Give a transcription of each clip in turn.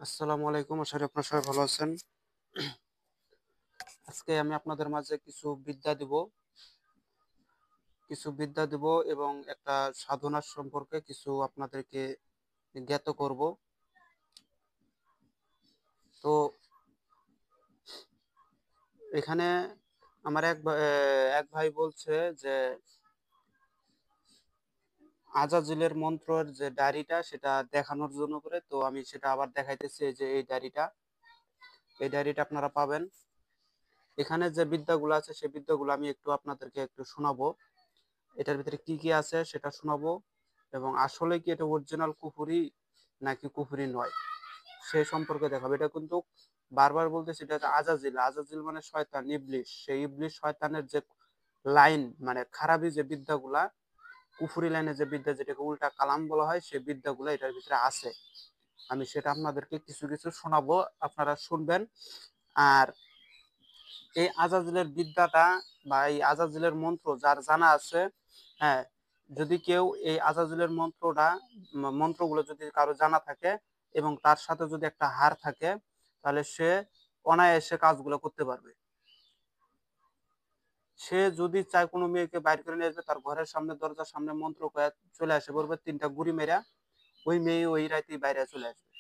আসসালামু আলাইকুম। আশা করি আপনারা সবাই ভালো আছেন। আজকে আমি আপনাদের মাঝে কিছু বিদ্যা দিব এবং একটা সাধনার সম্পর্কে কিছু আপনাদেরকে জ্ঞাত করব। তো এখানে আমার এক ভাই বলছে যে আজাজিলের মন্ত্রের যে ডায়েরিটা সেটা দেখানোর জন্য করে, তো আমি সেটা আবার দেখাইতেছি। এই যে এই ডায়েরিটা আপনারা পাবেন। এখানে যে বিদ্যাগুলো আছে সেই বিদ্যাগুলো আমি আপনাদেরকে একটু শোনাবো। এটার ভিতরে কি কি আছে সেটা শোনাবো, এবং আসলে কি এটা অরিজিনাল কুফুরি নাকি কুফুরি নয় সেই সম্পর্কে দেখাবো। এটা কিন্তু বারবার বলতেছি, এটা হচ্ছে আজাজিল। আজাজিল মানে শয়তান, ইবলিশ। সেই ইবলিশ শয়তানের যে লাইন, মানে খারাপি যে বিদ্যাগুলা, কুফুরি লাইনে যে বিদ্যা, যেটাকে উল্টা কালাম বলা হয়, সেই বিদ্যাগুলো এটার ভিতরে আছে। আমি সেটা আপনাদেরকে কিছু কিছু শোনাবো, আপনারা শুনবেন। আর এই আজাজিলের বিদ্যাটা বা এই আজাজিলের মন্ত্র যার জানা আছে, হ্যাঁ, যদি কেউ এই আজাজিলের মন্ত্রগুলো যদি কারো জানা থাকে এবং তার সাথে যদি একটা হার থাকে, তাহলে সে অনায়াসে কাজগুলো করতে পারবে। সে যদি চায় কোনো মেয়েকে বাইর করে নিয়ে আসবে, তার ঘরের সামনে, দরজার সামনে মন্ত্র কয়ে চলে আসে বলবে, 3টা গুড়ি মেরা ওই মেয়ে ওই রাতেই বাইরে চলে আসবে।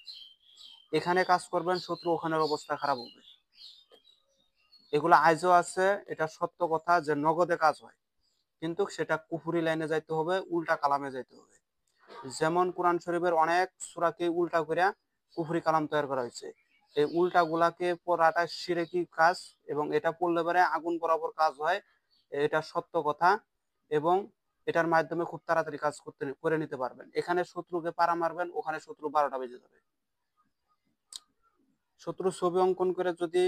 এখানে কাজ করবেন, শত্রু ওখানের অবস্থা খারাপ হবে। এগুলো আজও আছে। এটা সত্য কথা যে নগদে কাজ হয়, কিন্তু সেটা কুফুরি লাইনে যাইতে হবে, উল্টা কালামে যাইতে হবে। যেমন কোরআন শরীফের অনেক সূরাকে উল্টা করে কুফরি কালাম তৈরি করা হয়েছে। এই উল্টা গুলাকে পড়াটা শিরকি কাজ, এবং এটা পড়লে পরে আগুন বরাবর কাজ হয়। এটা সত্য কথা, এবং এটার মাধ্যমে খুব তাড়াতাড়ি কাজ করে নিতে পারবেন। এখানে শত্রুকে পাড়া মারবেন, ওখানে শত্রু 12টা বেজে যাবে। শত্রু ছবি অঙ্কন করে, যদি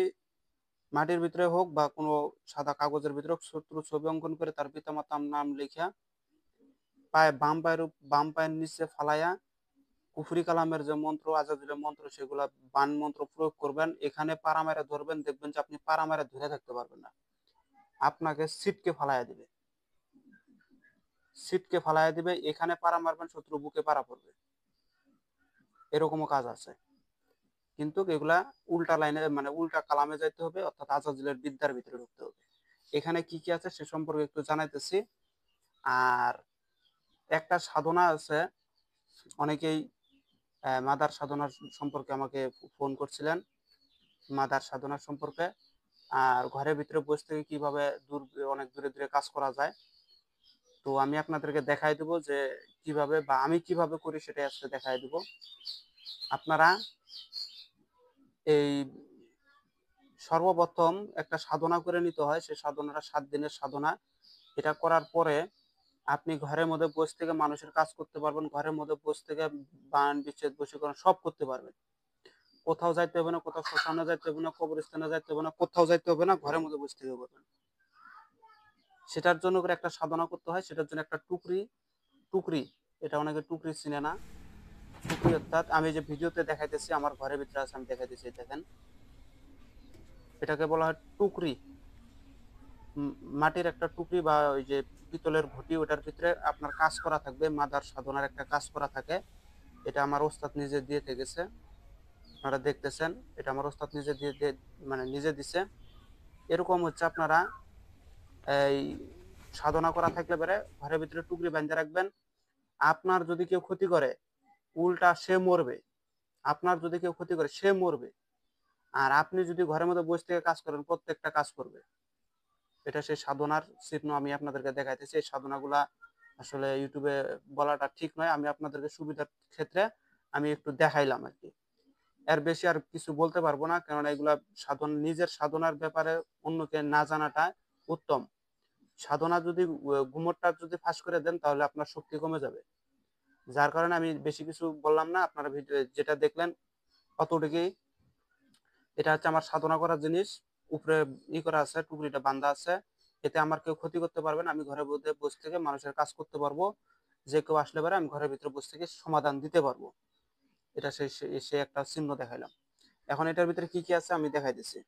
মাটির ভিতরে হোক বা কোনো সাদা কাগজের ভিতরে হোক, শত্রু ছবি অঙ্কন করে তার পিতামাতার নাম লিখা বাম পায়ের নিচে ফালাইয়া কুফরি কালামের যে মন্ত্র, আজাদিলের মন্ত্র, সেগুলা বান মন্ত্র প্রয়োগ করবেন। এখানে পাড়া মেরে ধরবেন, দেখবেন যে আপনি পাড়া মেরে ধরে থাকতে পারবেন না। আপনাকে ছিটকে ফালাইয়া দিবে। এখানে পাড়া মারবেন, শত্রু বুকে পাড়া পড়বে। এরকমও কাজ আছে, কিন্তু এগুলা উল্টা লাইনে, মানে উল্টা কালামে যাইতে হবে, অর্থাৎ আজাদিলের বিদ্যার ভিতরে ঢুকতে হবে। এখানে কি কি আছে সে সম্পর্কে একটু জানাইতেছি। আর একটা সাধনা আছে, অনেকেই মাদার সাধনার সম্পর্কে আমাকে ফোন করছিলেন, মাদার সাধনার সম্পর্কে। আর ঘরের ভিতরে বসে থেকে কিভাবে অনেক দূরে দূরে কাজ করা যায়, তো আমি আপনাদেরকে দেখাই দেবো যে কিভাবে, বা আমি কিভাবে করি সেটাই আজকে দেখাই দেবো। আপনারা এই সর্বপ্রথম একটা সাধনা করে নিতে হয়। সেই সাধনাটা 7 দিনের সাধনা। এটা করার পরে আপনি ঘরের মধ্যে বসে থেকে মানুষের কাজ করতে পারবেন। ঘরের মধ্যে বসে থেকে বান বিচ্ছেদ বশীকরণ সব করতে পারবেন। কোথাও যাইতে হবে না, কোথাও শ্মশানে যাইতে হবে না, কবরস্থানে যাইতে হবে না, কোথাও যাইতে হবে না, ঘরের মধ্যে বসে থেকে করবেন। সেটার জন্য করে একটা সাধনা করতে হয়। সেটার জন্য একটা টুকরি, এটা অনেকে টুকরি চিনে না। টুকরি অর্থাৎ, আমি যে ভিডিওতে দেখাইতেছি, আমার ঘরের ভিতরে আছে, আমি দেখাইতেছি, দেখেন। এটাকে বলা হয় টুকরি। মাটির একটা টুকরি বা ওই যে পিতলের ঘটি, ওটার ভিতরে আপনার কাজ করা থাকবে, মাদার সাধনার একটা কাজ করা থাকে। এটা আমার ওস্তাদ নিজে দিয়ে গেছে, আপনারা দেখতেছেন। এটা আমার ওস্তাদ মানে নিজে দিছে। এরকম হচ্ছে, আপনারা এই সাধনা করা থাকলে পরে ঘরের ভিতরে টুকরি বাঁধে রাখবেন। আপনার যদি কেউ ক্ষতি করে, উল্টা সে মরবে। আপনার যদি কেউ ক্ষতি করে, সে মরবে। আর আপনি যদি ঘরের মধ্যে বসে থেকে কাজ করেন, প্রত্যেকটা কাজ করবে। এটা সেই সাধনার চিহ্ন আমি আপনাদেরকে দেখাইতেছি। এই সাধনাগুলা আসলে ইউটিউবে বলাটা ঠিক নয়, আমি আপনাদেরকে সুবিধার ক্ষেত্রে আমি একটু দেখাইলাম আর কি। এর বেশি আর কিছু বলতে পারবো না, কেননা এগুলা নিজের সাধনার ব্যাপারে অন্যকে না জানাটা উত্তম। সাধনা যদি ঘুমটটা যদি ফাঁস করে দেন, তাহলে আপনার শক্তি কমে যাবে। যার কারণে আমি বেশি কিছু বললাম না। আপনারা ভিডিও যেটা দেখলেন অতটুকুই। এটা হচ্ছে আমার সাধনা করার জিনিস। উপরে করা আছে, টুকরিটা বান্ধা আছে। এতে আমার কেউ ক্ষতি করতে পারবে না। আমি ঘরের মধ্যে বসে থেকে মানুষের কাজ করতে পারবো। যে কেউ আসলে পারে, আমি ঘরের ভিতরে বসে থেকে সমাধান দিতে পারবো। এটা সে একটা চিহ্ন দেখাইলাম। এখন এটার ভিতরে কি কি আছে আমি দেখাই দিচ্ছি।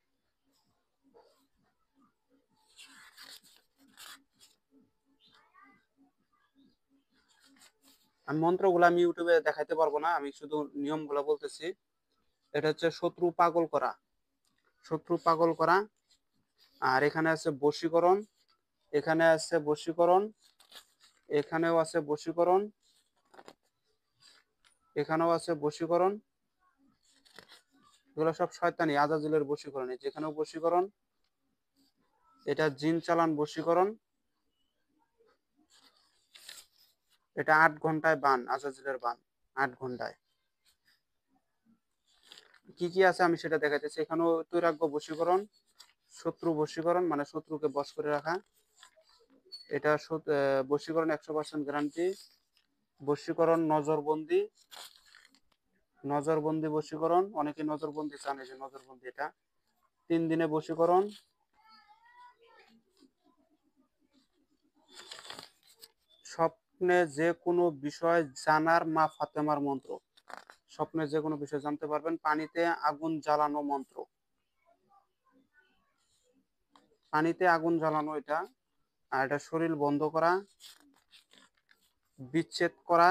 আমি মন্ত্রগুলো আমি ইউটিউবে দেখাইতে পারবো না, আমি শুধু নিয়মগুলো বলতেছি। এটা হচ্ছে শত্রু পাগল করা, শত্রু পাগল করা। আর এখানে আছে বশীকরণ, এখানে আছে বশীকরণ, এখানেও আছে বশীকরণ, এখানেও আছে বশীকরণ। এগুলো সব শয়তানি আজাজিলের বশীকরণ। যেখানেও বশীকরণ। এটা জিন চালান বশীকরণ। এটা 8 ঘন্টায় বান, আজাজিলের বান 8 ঘন্টায়। কি কি আছে আমি সেটা দেখাইতেছি। এখানেও তৈরাগ্য বশীকরণ, শত্রু বশীকরণ মানে শত্রুকে বশ করে রাখা। এটা বশীকরণ 100% গ্যারান্টি। বশীকরণ নজরবন্দি, নজরবন্দি বশীকরণ, অনেকে নজরবন্দি চান, এই যে নজরবন্দি। এটা 3 দিনে বশীকরণ। স্বপ্নে যে কোনো বিষয় জানার মা ফাতেমার মন্ত্র, স্বপ্নে যে কোনো বিষয় জানতে পারবেন। পানিতে আগুন জ্বালানো মন্ত্র, পানিতে আগুন জ্বালানো এটা। আর এটা শরীর বন্ধ করা, বিচ্ছেদ করা,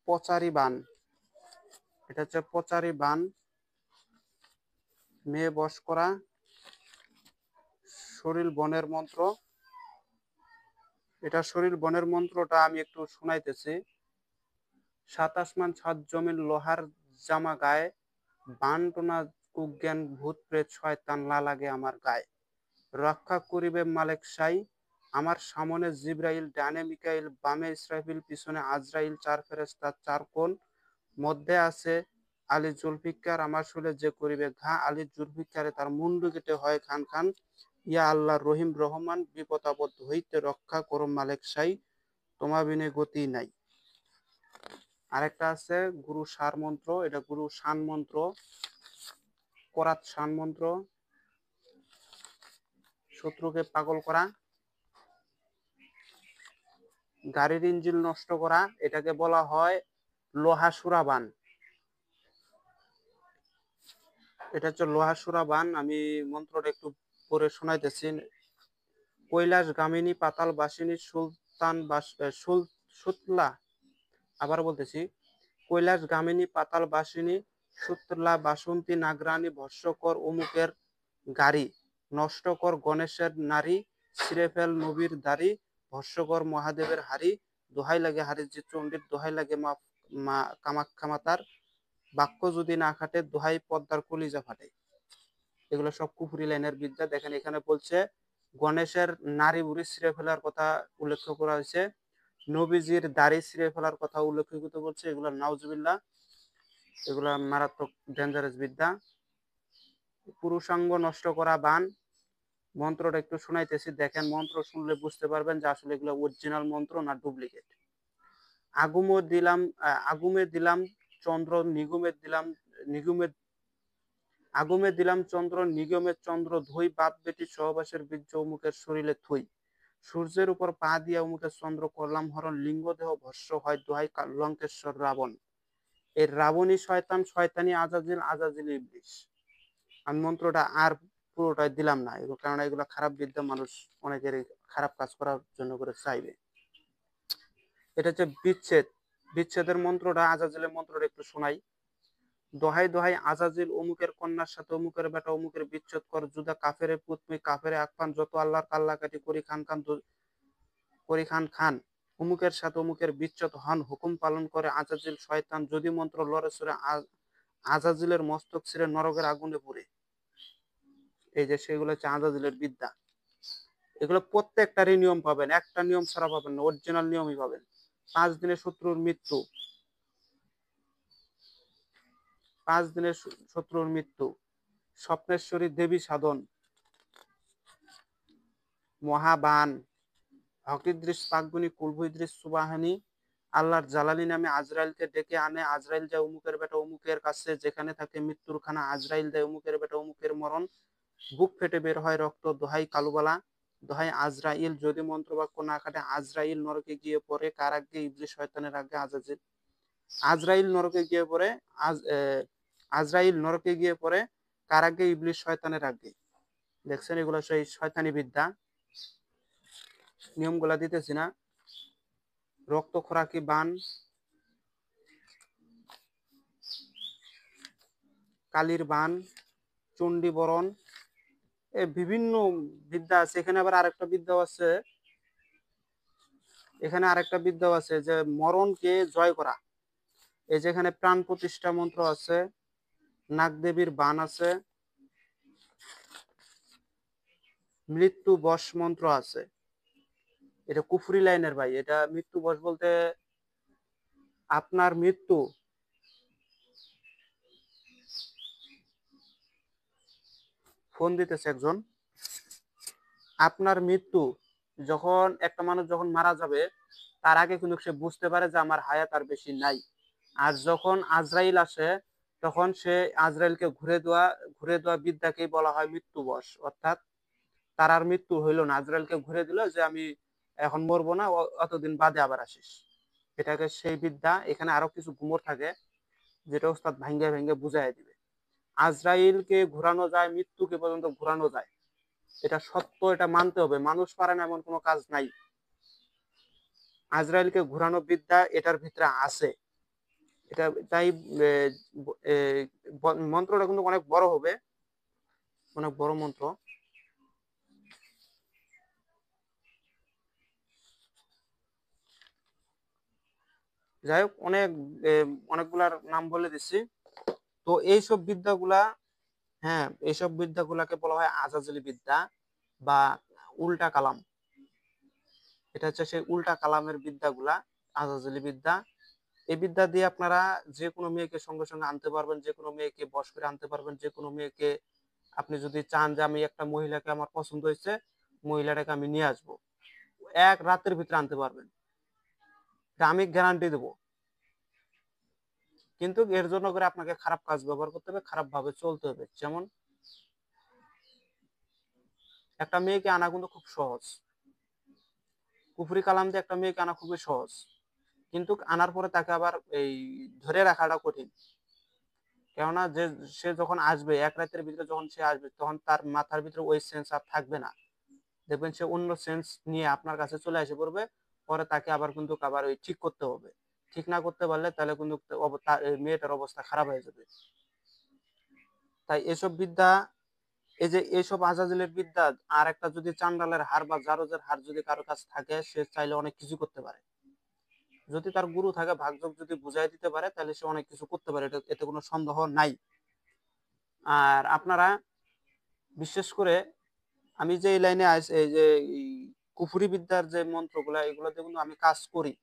পচারি বান, এটা হচ্ছে পচারি বান, মেয়ে বশ করা, শরীর বনের মন্ত্র। এটা শরীর বনের মন্ত্রটা আমি একটু শোনাইতেছি। 7 আসমান 7 জমিন লোহার জামা গায়ে, বান টোনা কুজ্ঞান ভূত প্রেত শয়তান লা লাগে আমার গায়ে। রক্ষা করিবে মালেক সাই, আমার সামনে জিব্রাইল, ডানে মিকাইল, বামে ইসরাফিল, পিছনে আজরাইল, 4 ফেরেশতা 4 কোণ, মধ্যে আছে আলী জুলফিকার, আমার শুলে যে করিবে ঘা, আলী জুলফিকারে তার মুন্ডু কেটে হয় খান খান। ইয়া আল্লাহ রহিম রহমান, বিপদ আপদ হইতে রক্ষা করো মালেক সাই, তোমা বিনে গতি নাই। আরেকটা আছে গুরু সার মন্ত্র, এটা গুরু শান মন্ত্র, করাত শান মন্ত্র, শত্রুকে পাগল করা, গাড়ির ইঞ্জিন নষ্ট করা, এটাকে বলা হয় লোহা সুরাবান। এটা হচ্ছে লোহা সুরাবান। আমি মন্ত্রটা একটু পরে শোনাইতেছি। কৈলাস গামিনী পাতাল বাসিনী সুলতান সুতলা, আবার বলতেছি, কৈলাস গামিনী পাতাল বাসিনী সুতলা বাসন্তী নাগরানী, ভস্যকর অমুকের গাড়ি, নষ্টকর গণেশের নারী, ছিঁড়ে ফেল নবীর দাড়ি, ভস্যকর মহাদেবের হাড়ি, দোহাই লাগে হারিজি চণ্ডীর, দোহাই লাগে মা মা কামাখ্যা মাতার, বাক্য যদি না খাটে দোহাই পদ্মার কলিজা ফাটে। এগুলো সব কুফুরি লাইনের বিদ্যা। দেখেন এখানে বলছে গণেশের নারী বুড়ি ছিঁড়ে ফেলার কথা উল্লেখ করা হয়েছে, নবীজির দাড়ি ছিঁড়ে ফেলার কথা উল্লেখিত করছে। এগুলো নাউজুবিল্লাহ, এগুলো মারাত্মক ডেঞ্জারাস বিদ্যা। পুরুষাঙ্গ নষ্ট করা বান, মন্ত্রটা একটু শোনাইতেছি, দেখেন মন্ত্র শুনলে বুঝতে পারবেন যে আসলে এগুলো অরিজিনাল মন্ত্র না ডুপ্লিকেট। আগুমে দিলাম, আগুমে দিলাম চন্দ্র, নিগুমে দিলাম, নিগুমে আগুমে দিলাম চন্দ্র, নিগমের চন্দ্র ধুই, বাপ বেটি সহবাসের বীর্য অমুকের শরীরে থুই, সূর্যের উপর পা দিয়া অমুকের চন্দ্র করলাম হরণ, লিঙ্গ দেহ ভস্য হয় দোহাই লঙ্কেশ্বর রাবণ। এই রাবণী শয়তান, শয়তানি আজাজিল, আজাজিল ইবলিশ। আমি মন্ত্রটা আর পুরোটাই দিলাম না, কারণ এগুলো খারাপ বিদ্যা, মানুষ অনেকের খারাপ কাজ করার জন্য করে চাইবে। এটা হচ্ছে বিচ্ছেদ, বিচ্ছেদের মন্ত্রটা, আজাজিলের মন্ত্রটা একটু শোনাই। দোহাই দোহাই আজাজিল, অমুকের কন্যার সাথে অমুকের বেটা অমুকের বিচ্ছেদ কর, জুদা কাফেরে পুতমি কাফেরে আকফান, যত আল্লাহর কাল্লা কাটি করি খান খান, করি খান খান, অমুকের সাথে অমুকের বিচ্ছেদ হন, হুকুম পালন করে আজাজিল শয়তান, যদি মন্ত্র লড়ে সরে আজাজিলের মস্তক ছিঁড়ে নরকের আগুনে পুড়ে। এই যে সেগুলো হচ্ছে আজাজিলের বিদ্যা। এগুলো প্রত্যেকটারই নিয়ম পাবেন, একটা নিয়ম ছাড়া পাবেন না, অরিজিনাল নিয়মই পাবেন। 5 দিনে শত্রুর মৃত্যু, 5 দিনে শত্রুর মৃত্যু, স্বপ্নেশ্বরী দেবী সাধন, মহাবান, হকিদৃশ পাকগুনি কুলভুইদৃশ সুবাহানি, আল্লাহর জালালি নামে আজরাইলকে ডেকে আনে, আজরাইল যায় অমুকের বেটা অমুকের কাছে, যেখানে থাকে মৃত্যুর খানা, আজরাইল দেয় অমুকের বেটা অমুকের মরণ, বুক ফেটে বের হয় রক্ত, দোহাই কালুবালা, দোহাই আজরাইল, যদি মন্ত্রবাক্য না কাটে আজরাইল নরকে গিয়ে পড়ে, কার আগে ইবলিশ শয়তানের আগে আজাজিল। আজরাইল নরকে গিয়ে পড়ে, আজরাইল নরকে গিয়ে পড়ে, কার আগে ইবলিশ শয়তানের আগে। দেখছেন এগুলো সেই শয়তানি বিদ্যা। নিয়মগুলা দিতেছি না। রক্ত খোরাকি বান, কালীর বান, চণ্ডীবরণ, বিভিন্ন বিদ্যা আছে। এখানে আবার আরেকটা বিদ্যাও আছে, যে মরণকে জয় করা। এই যে এখানে প্রাণ প্রতিষ্ঠা মন্ত্র আছে, নাগদেবীর বান আছে, মৃত্যু বশ মন্ত্র আছে। এটা কুফরি লাইনের ভাই। এটা মৃত্যু বশ বলতে আপনার মৃত্যু, ফোন দিতেছে একজন, আপনার মৃত্যু যখন একটা মানুষ যখন মারা যাবে তার আগে কিন্তু সে বুঝতে পারে যে আমার হায়াত আর বেশি নাই। আর যখন আজরাইল আসে তখন সে আজরাইলকে ঘুরে দেওয়া বিদ্যাকেই বলা হয় মৃত্যু বশ। অর্থাৎ তার আর মৃত্যু হইল না, আজরাইলকে ঘুরে দিল যে আমি এখন মরবো না, অতদিন বাদে আবার আসিস। এটাকে সেই বিদ্যা। এখানে আরো কিছু গুমর থাকে যেটা ওস্তাদ ভাঙ্গে ভেঙ্গে বুঝাই দিবে। আজরাইলকে ঘোরানো যায়, মৃত্যুকে পর্যন্ত ঘোরানো যায়, এটা সত্য, এটা মানতে হবে। মানুষ পারে না এমন কোনো কাজ নাই। আজরাইলকে ঘোরানো বিদ্যা এটার ভিতরে আছে। এটা তাই মন্ত্রটা কিন্তু অনেক বড় হবে, অনেক বড় মন্ত্র। যাই হোক, অনেকগুলার নাম বলে দিচ্ছি। তো এইসব বিদ্যাগুলা, হ্যাঁ, এইসব বিদ্যাগুলাকে বলা হয় আজাজলি বিদ্যা বা উল্টা কালাম। এটা হচ্ছে সেই উল্টা কালামের বিদ্যাগুলা, আজাজলি বিদ্যা। এই বিদ্যা দিয়ে আপনারা যে কোনো মেয়েকে সঙ্গে সঙ্গে আনতে পারবেন, যে কোনো মেয়েকে বশ করে আনতে পারবেন, যে কোনো মেয়েকে আপনি যদি চান যে আমি একটা মহিলাকে আমার পছন্দ হয়েছে, মহিলাটাকে আমি নিয়ে আসবো, এক রাতের ভিতরে আনতে পারবেন, এটা আমি গ্যারান্টি দেবো। কিন্তু এর জন্য করে আপনাকে খারাপ কাজ ব্যবহার করতে হবে, খারাপ ভাবে চলতে হবে। যেমন একটা মেয়েকে আনা কিন্তু খুব সহজ, কুফরি কালাম দিয়ে একটা মেয়েকে আনা খুবই সহজ, কিন্তু আনার পরে তাকে আবার এই ধরে রাখাটা কঠিন। কেননা যে সে যখন আসবে, এক রাতের ভিতরে যখন সে আসবে, তখন তার মাথার ভিতরে ওই সেন্স আর থাকবে না। দেখবেন সে অন্য সেন্স নিয়ে আপনার কাছে চলে এসে পড়বে। পরে তাকে আবার কিন্তু আবার ওই ঠিক করতে হবে। ঠিক না করতে পারলে তাহলে কিন্তু মেয়েটার অবস্থা খারাপ হয়ে যাবে। তাই এসব বিদ্যা, এই যে এইসব আজাজিলের বিদ্যা, আর একটা যদি চান্ডালের হার বা জারজের হার যদি কারো কাছে থাকে, সে চাইলে অনেক কিছু করতে পারে। যদি তার গুরু থাকে, ভাগযোগ যদি বুঝাই দিতে পারে, তাহলে সে অনেক কিছু করতে পারে, এতে কোনো সন্দেহ নাই। আর আপনারা বিশেষ করে, আমি যে এই লাইনে এই যে কুফুরি বিদ্যার যে মন্ত্রগুলা, এগুলোতে কিন্তু আমি কাজ করি।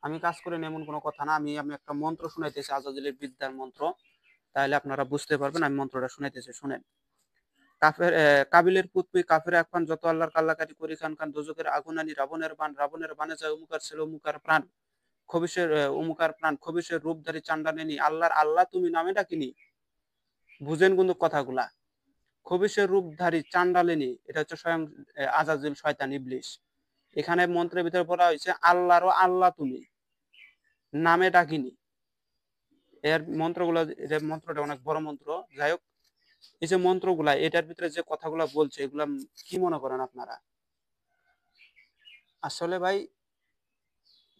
আমি কাজ করি না এমন কোনো কথা না। আমি আমি একটা মন্ত্র শুনাইতেছি, আজাজিলের বিদ্যার মন্ত্র, তাহলে আপনারা বুঝতে পারবেন। আমি মন্ত্রটা শুনাইতেছি, শুনেন। কাবিলের পুতপুই কাফের একপান, যত আল্লাহর কাল্লাকাটি করি খান খান, দোজকের আগুন আনি রাবণের বান, রাবণের বানে যায় অমুকার ছেলে অমুকার প্রাণ, খবিসের অমুকার প্রাণ, খবিসের রূপধারী চান্ডানেনি, আল্লাহর আল্লাহ তুমি নামে ডাকিনি। বুঝেন কিন্তু কথাগুলা। খবিসের রূপধারী চান্ডালিনী, এটা হচ্ছে স্বয়ং আজাজিল, শয়তান, ইবলিশ। এখানে মন্ত্রের ভিতরে পড়া হয়েছে আল্লাহরও আল্লাহ তুমি নামে ডাকিনি। এর মন্ত্রগুলো, এর মন্ত্রটা অনেক বড় মন্ত্র। যাই হোক, এই যে মন্ত্রগুলা, এটার ভিতরে যে কথাগুলা বলছে, এগুলা কি মনে করেন আপনারা? আসলে ভাই,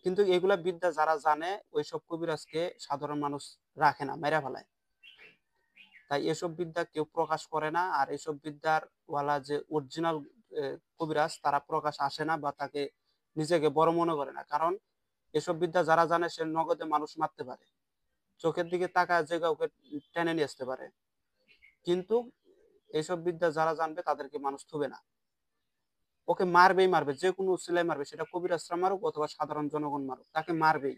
কিন্তু এগুলা বিদ্যা যারা জানে, ওইসব কবিরাজকে সাধারণ মানুষ রাখে না, মেরা ফেলায়। তাই এসব বিদ্যা কেউ প্রকাশ করে না। আর এসব বিদ্যার ওয়ালা যে অরিজিনাল কবিরাজ, তারা প্রকাশ আসে না বা তাকে নিজেকে বড় মনে করে না। কারণ এসব বিদ্যা যারা জানে, সে নগদে মানুষ মারতে পারে, চোখের দিকে তাকায় যে কাউকে টেনে নিয়ে আসতে পারে। কিন্তু এইসব বিদ্যা যারা জানবে, তাদেরকে মানুষ থুবে না, ওকে মারবেই মারবে, যে কোনো সিলাই মারবে, সেটা কবিরাজরা মারুক অথবা সাধারণ জনগণ মারুক, তাকে মারবেই।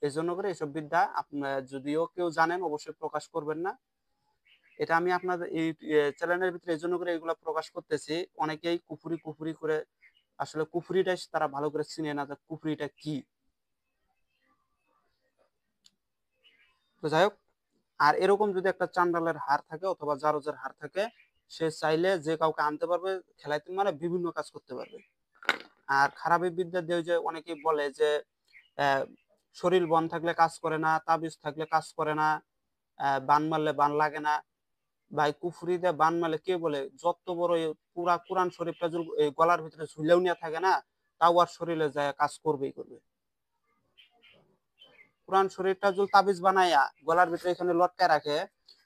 এই জন্য করে এইসব বিদ্যা আপনার যদিও কেউ জানেন, অবশ্যই প্রকাশ করবেন না। এটা আমি আপনাদের এই চ্যানেলের ভিতরে এই জন্য করে এগুলো প্রকাশ করতেছি। অনেকেই কুফুরি কুফুরি করে, আসলে কুফুরিটাই তারা ভালো করে চিনে না যে কুফুরিটা কি। তো যাই হোক, আর এরকম যদি একটা চান্ডালের হার থাকে অথবা জারজের হার থাকে, সে চাইলে যে কাউকে আনতে পারবে, খেলাইতে, মানে বিভিন্ন কাজ করতে পারবে। আর খারাপি বিদ্যা দিয়ে যে অনেকেই বলে যে শরীর বন থাকলে কাজ করে না, তাবিজ থাকলে কাজ করে না, বান মারলে বান লাগে না। ভাই, কুফরি দিয়ে বান মারলে কে বলে, যত বড় পুরা কোরআন শরীফটা গলার ভিতরে ঝুলেও নিয়ে থাকে না, তাও আর শরীরে যায় কাজ করবেই করবে। কোরআন শরীফটা যদি তাবিজ বানাইয়া গলার ভিতরে এখানে লটকায় রাখে,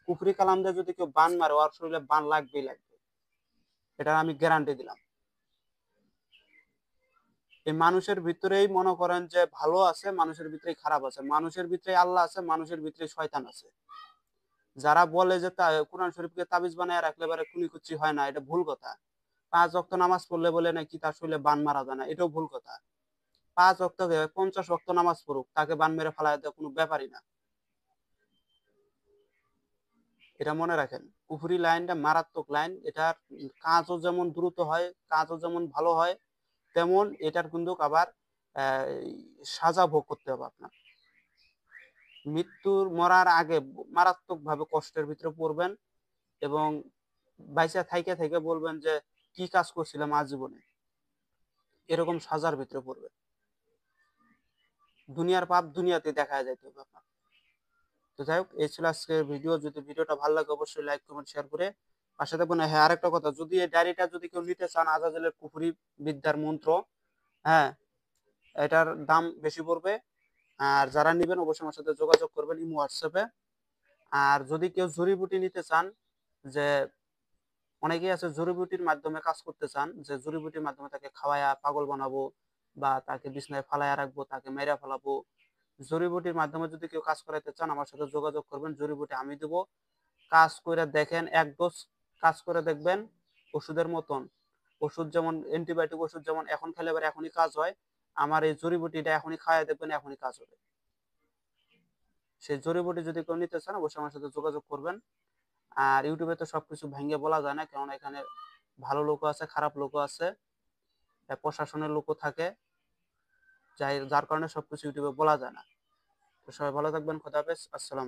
কুফরি কালাম দিয়ে যদি কেউ বান মারে ওর শরীরে বান লাগবেই লাগবে, এটা আমি গ্যারান্টি দিলাম। এই মানুষের ভিতরেই মনে করেন যে ভালো আছে, মানুষের ভিতরেই খারাপ আছে, মানুষের ভিতরে আল্লাহ আছে, মানুষের ভিতরে শয়তান আছে। যারা বলে যে কোরআন শরীফকে তাবিজ বানায় রাখলে পারে কুলিকুচি হয় না, এটা ভুল কথা। 5 ওয়াক্ত নামাজ পড়লে বলে নাকি তার শরীরে বান মারা যায় না, এটাও ভুল কথা। 5 ওয়াক্ত 50 ওয়াক্ত নামাজ পড়ুক, তাকে বান মেরে ফেলায় দেওয়া কোনো ব্যাপারই না। এটা মনে রাখেন, কুফরি লাইনটা মারাত্মক লাইন। এটার কাজও যেমন দ্রুত হয়, কাজও যেমন ভালো হয়, তেমন এটার কিন্তু আবার সাজা ভোগ করতে হবে আপনার। মরার আগে মারাত্মক ভাবে কষ্টের ভিতরে পড়বেন, এবং বাইচা থাইকে থেকে বলবেন যে কি কাজ করছিলাম আজীবনে, এরকম সাজার ভিতরে পড়বে। দুনিয়ার পাপ দুনিয়াতে দেখা যাইতে হবে আপনার। তো যাই হোক, এই ছিল আজকের ভিডিও। যদি ভিডিওটা ভালো লাগে অবশ্যই লাইক কমেন্ট শেয়ার করে পাশে থাকবেন। হ্যাঁ, আরেকটা কথা, যদি এই ডায়েরিটা যদি কেউ নিতে চান, আজাজেলের কুফরি বিদ্যার মন্ত্র, হ্যাঁ, এটার দাম বেশি পড়বে। আর যারা নেবেন অবশ্যই আমার সাথে যোগাযোগ করবেন ইমো হোয়াটসঅ্যাপে। আর যদি কেউ জড়িবুটি নিতে চান, যে অনেকেই আছে জড়িবুটির মাধ্যমে কাজ করতে চান, যে জড়িবুটির মাধ্যমে তাকে খাওয়ায়া পাগল বানাবো, বা তাকে বিছনায় ফালাইয়া রাখবো, তাকে মেরে ফেলাবো, জড়িবুটির মাধ্যমে যদি কেউ কাজ করাইতে চান আমার সাথে যোগাযোগ করবেন। জড়িবুটি আমি দেবো, কাজ করে দেখেন, 1 ডোজ কাজ করে দেখবেন ওষুধের মতন। ওষুধ যেমন অ্যান্টিবায়োটিক ওষুধ যেমন এখন খেলে এবার এখনই কাজ হয়, আমার এই জড়িবুটিটা এখনই খাওয়াই দেখবেন, এখনই কাজ হবে। সেই জড়িবুটি যদি কেউ নিতে চান অবশ্যই আমার সাথে যোগাযোগ করবেন। আর ইউটিউবে তো সবকিছু ভেঙে বলা যায় না, কারণ এখানে ভালো লোকও আছে, খারাপ লোকও আছে, প্রশাসনের লোকও থাকে, যার কারণে সবকিছু ইউটিউবে বলা যায় না। তো সবাই ভালো থাকবেন, খোদা হাফেজ, আসসালাম।